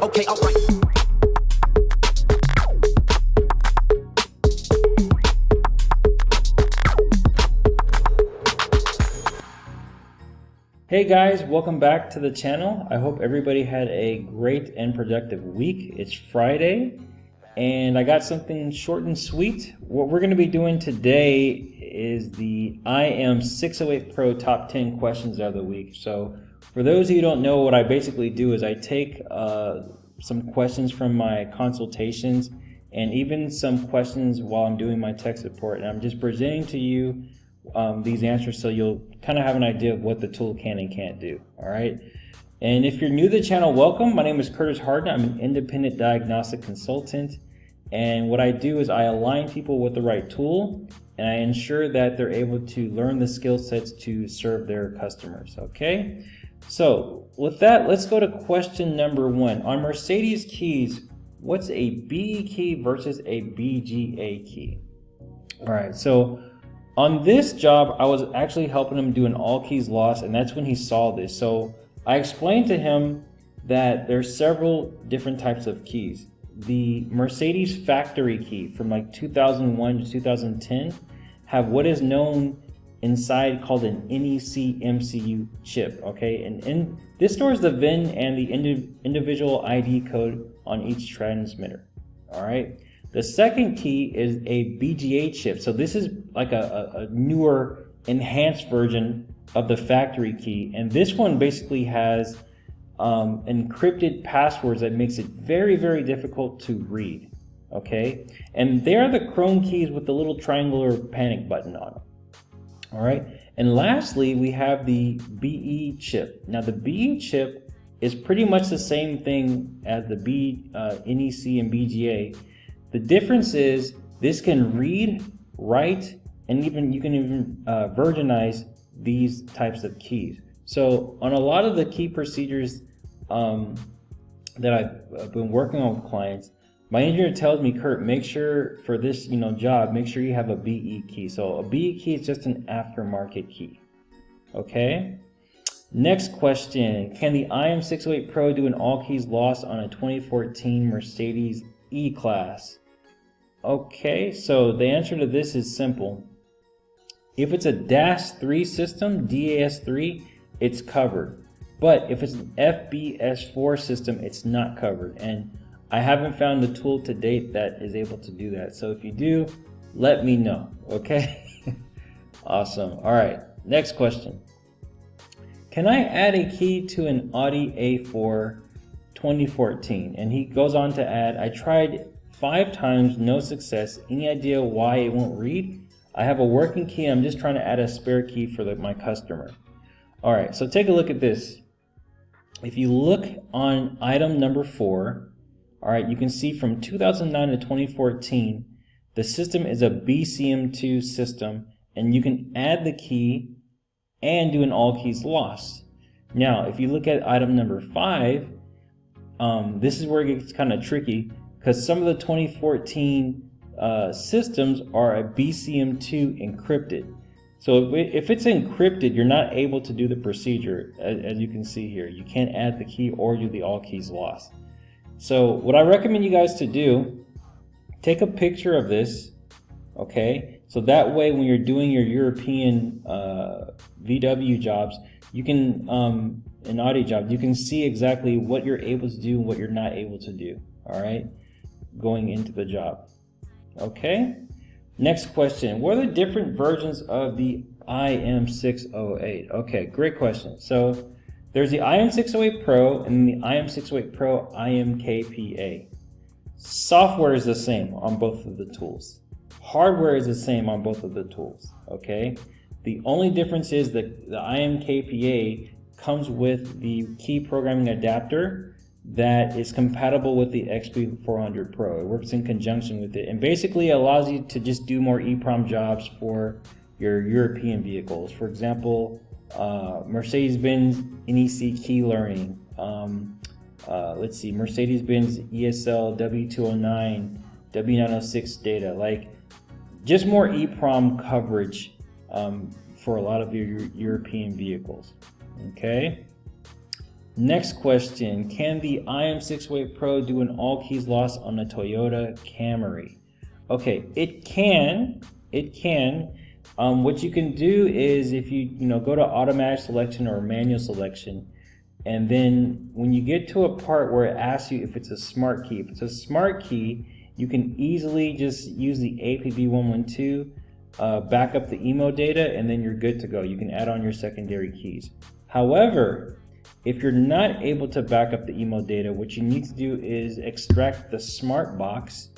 Okay, alright. Hey guys, welcome back to the channel. I hope everybody had a great and productive week. It's Friday and I got something short and sweet. What we're going to be doing today is the IM608 Pro top 10 questions of the week. So for those of you who don't know, what I basically do is I take some questions from my consultations and even some questions while I'm doing my tech support, and I'm just presenting to you these answers so you'll kind of have an idea of what the tool can and can't do. All right. And if you're new to the channel, welcome. My name is Curtis Harden. I'm an independent diagnostic consultant. And what I do is I align people with the right tool and I ensure that they're able to learn the skill sets to serve their customers. Okay. So with that, let's go to question number 1. On Mercedes keys, what's a BE key versus a BGA key? All right. So on this job, I was actually helping him do an all keys loss, and that's when he saw this. So I explained to him that there's several different types of keys. The Mercedes factory key from like 2001 to 2010 have what is known inside called an NEC MCU chip, okay? And this stores the VIN and the individual ID code on each transmitter, all right? The second key is a BGA chip. So this is like a newer, enhanced version of the factory key. And this one basically has encrypted passwords that makes it very, very difficult to read, okay? And they are the chrome keys with the little triangular panic button on them, all right? And lastly, we have the BE chip. Now the BE chip is pretty much the same thing as the NEC and BGA. The difference is this can read, write, and you can even versionize these types of keys. So on a lot of the key procedures that I've been working on with clients, my engineer tells me, Kurt, make sure for this job, make sure you have a BE key. So a BE key is just an aftermarket key. Okay. Next question: can the IM608 Pro do an all keys loss on a 2014 Mercedes E-Class? Okay, so the answer to this is simple. If it's a DAS3 system, DAS3, it's covered. But if it's an FBS4 system, it's not covered. And I haven't found the tool to date that is able to do that. So if you do, let me know, okay? Awesome. All right, next question. Can I add a key to an Audi A4 2014? And he goes on to add, I tried 5 times, no success. Any idea why it won't read? I have a working key. I'm just trying to add a spare key for my customer. All right, so take a look at this. If you look on item number 4, all right, you can see from 2009 to 2014, the system is a BCM2 system, and you can add the key and do an all keys loss. Now, if you look at item number 5, this is where it gets kind of tricky, because some of the 2014 systems are a BCM2 encrypted. So if it's encrypted, you're not able to do the procedure, as you can see here. You can't add the key or do the all keys loss. So what I recommend you guys to do, take a picture of this, okay? So that way when you're doing your European VW jobs, you can, and Audi jobs, you can see exactly what you're able to do and what you're not able to do, all right? Going into the job. Okay, next question. What are the different versions of the IM608? Okay, great question. So there's the IM608 Pro and the IM608 Pro IMKPA. Software is the same on both of the tools. Hardware is the same on both of the tools, okay? The only difference is that the IMKPA comes with the key programming adapter that is compatible with the XP400 Pro. It works in conjunction with it and basically allows you to just do more EEPROM jobs for your European vehicles. For example, Mercedes-Benz NEC key learning. Let's see, Mercedes-Benz ESL W209, W906 data. Like just more EEPROM coverage for a lot of your European vehicles. Okay. Next question, can the IM608 Pro do an all keys loss on a Toyota Camry? Okay, it can. What you can do is if you go to automatic selection or manual selection, and then when you get to a part where it asks you if it's a smart key, if it's a smart key, you can easily just use the APB112, back up the emo data, and then you're good to go. You can add on your secondary keys. However, if you're not able to back up the emo data, what you need to do is extract the smart box,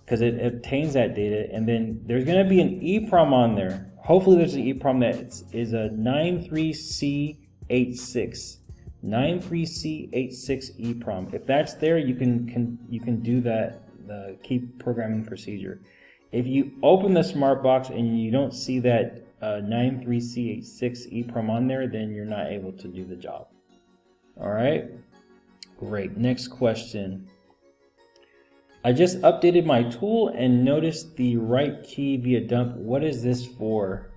because it obtains that data, and then there's going to be an EEPROM on there. Hopefully there's an EEPROM that is a 93C86. 93C86 EEPROM. If that's there, you can do that, the key programming procedure. If you open the smart box and you don't see that 93C86 EEPROM on there, then you're not able to do the job. All right, great. Next question. I just updated my tool and noticed the right key via dump. What is this for?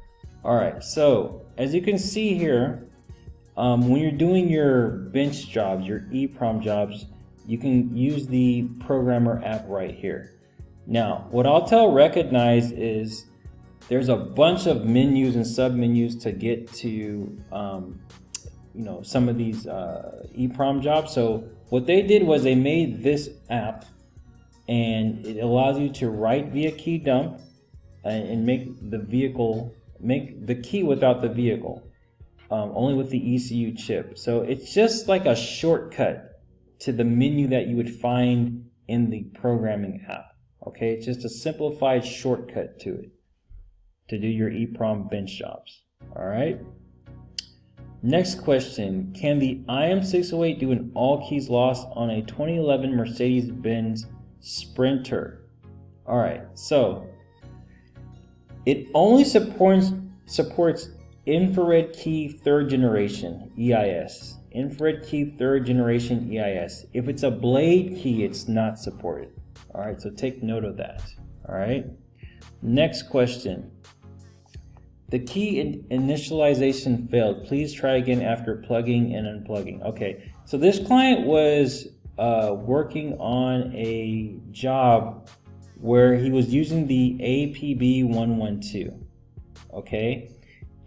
All right, so as you can see here, when you're doing your bench jobs, your EEPROM jobs, you can use the programmer app right here. Now, what I'll recognize is there's a bunch of menus and submenus to get to some of these EEPROM jobs. So what they did was they made this app, and it allows you to write via key dump and make the key without the vehicle, only with the ECU chip. So it's just like a shortcut to the menu that you would find in the programming app. Okay, it's just a simplified shortcut to it to do your EEPROM bench jobs. All right. Next question, can the IM608 do an all keys loss on a 2011 Mercedes-Benz Sprinter? All right, so it only supports infrared key third generation, EIS. Infrared key third generation, EIS. If it's a blade key, it's not supported. All right, so take note of that. All right, next question. The key initialization failed. Please try again after plugging and unplugging. Okay, so this client was working on a job where he was using the APB112. Okay,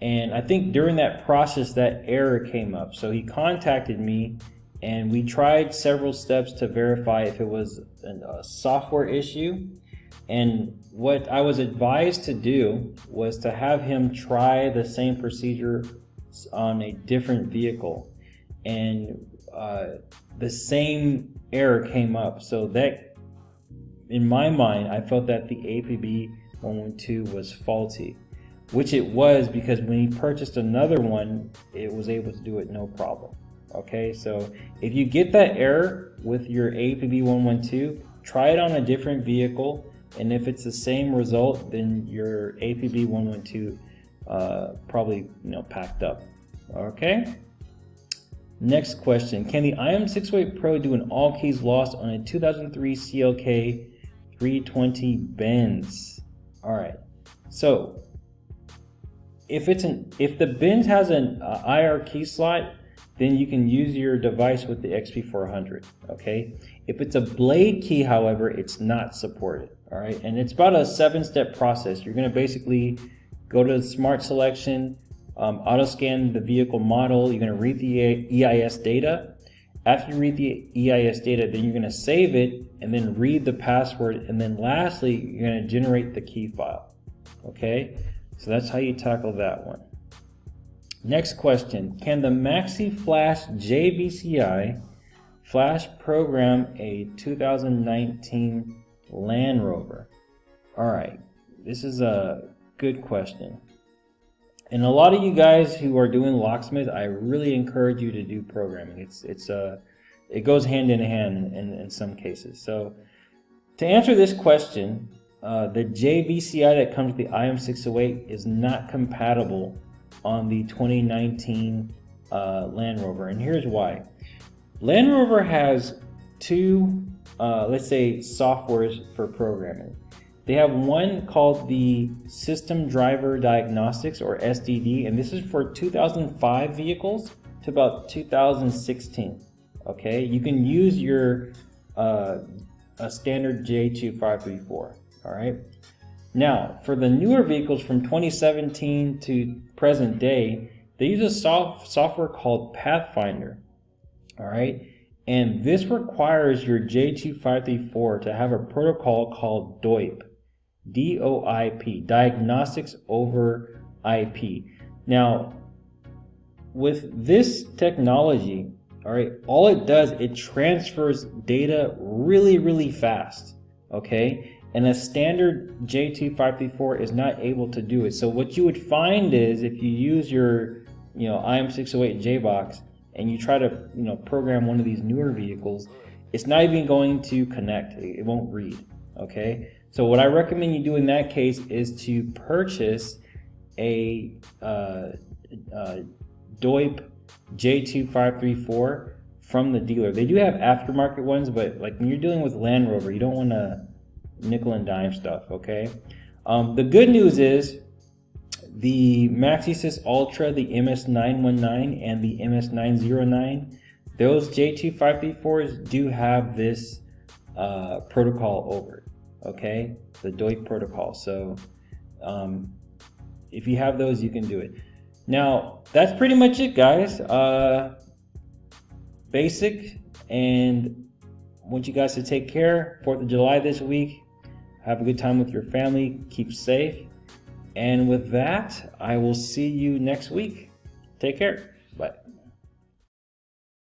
and I think during that process that error came up. So he contacted me and we tried several steps to verify if it was a software issue. And what I was advised to do was to have him try the same procedure on a different vehicle, and the same error came up. So that, in my mind, I felt that the APB112 was faulty, which it was, because when he purchased another one, it was able to do it no problem. Okay, so if you get that error with your APB112, try it on a different vehicle. And if it's the same result, then your APB112 probably packed up. Okay. Next question: can the IM608 Pro do an all keys loss on a 2003 CLK 320 Benz? All right. So if the Benz has an IR key slot, then you can use your device with the XP400. Okay. If it's a blade key, however, it's not supported. All right, and it's about a 7-step process. You're going to basically go to the smart selection, auto scan the vehicle model. You're going to read the EIS data. After you read the EIS data, then you're going to save it and then read the password. And then lastly, you're going to generate the key file. Okay, so that's how you tackle that one. Next question, can the Maxiflash JVCI flash program a 2019 Land Rover? All right, this is a good question. And a lot of you guys who are doing locksmith, I really encourage you to do programming. It goes hand in hand in some cases. So to answer this question, the JVCI that comes with the IM608 is not compatible on the 2019 Land Rover, and here's why. Land Rover has two let's say softwares for programming. They have one called the System Driver Diagnostics, or SDD, and this is for 2005 vehicles. to about 2016. Okay, you can use your a standard J2534. All right. Now, for the newer vehicles from 2017 to present day, they use a software called Pathfinder. All right, and this requires your J2534 to have a protocol called DOIP, D-O-I-P, Diagnostics over IP. Now, with this technology, all right, all it does, it transfers data really fast, okay? And a standard J2534 is not able to do it. So what you would find is if you use your, IM608 JBox and you try to, program one of these newer vehicles, it's not even going to connect. It won't read, okay? So what I recommend you do in that case is to purchase a DOIP J2534 from the dealer. They do have aftermarket ones, but like when you're dealing with Landrover, you don't want to nickel and dime stuff, okay? The good news is the Maxisys Ultra, the MS919 and the MS909, those J2534s do have this protocol over it, okay? The DOIP protocol. So if you have those, you can do it. Now, that's pretty much it, guys. Basic, and I want you guys to take care. 4th of July this week. Have a good time with your family. Keep safe. And with that, I will see you next week. Take care. Bye.